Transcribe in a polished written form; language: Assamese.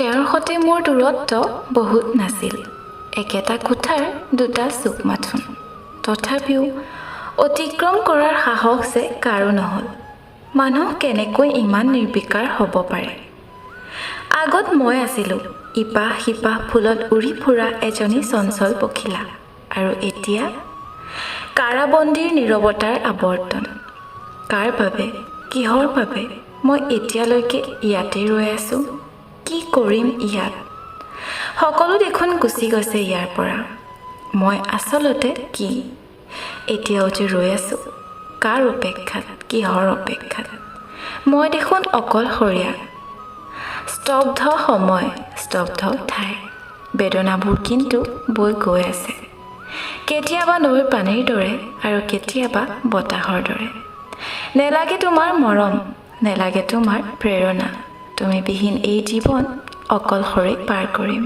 তেওঁৰ সৈতে মোৰ দূৰত্ব বহুত নাছিল। একেটা কোঠাৰ দুটা চুক মাথোন। তথাপিও অতিক্ৰম কৰাৰ সাহস যে কাৰো নহ'ল। মানুহ কেনেকৈ ইমান নিৰ্বিকাৰ হ'ব পাৰে? আগত মই আছিলোঁ ইপাহ সিপাহ ফুলত উৰি ফুৰা এজনী চঞ্চল পখিলা, আৰু এতিয়া কাৰাবন্দীৰ নীৰৱতাৰ আৱৰ্তন। কাৰ বাবে, কিহৰ বাবে মই এতিয়ালৈকে ইয়াতে ৰৈ আছোঁ? কি কৰিম ইয়াত? সকলো দেখোন গুচি গৈছে ইয়াৰ পৰা। মই আচলতে কি? এতিয়াও যে ৰৈ আছোঁ কাৰ অপেক্ষাত, কিহৰ অপেক্ষাত? মই দেখোন অকলশৰীয়া। স্তব্ধ সময়, স্তব্ধ ঠাই। বেদনাবোৰ কিন্তু বৈ গৈ আছে, কেতিয়াবা নৈৰ পানীৰ দৰে আৰু কেতিয়াবা বতাহৰ দৰে। নেলাগে তোমাৰ মৰম, নেলাগে তোমাৰ প্ৰেৰণা। তুমি বিহীন এই জীৱন অকলশৰে পাৰ কৰিম।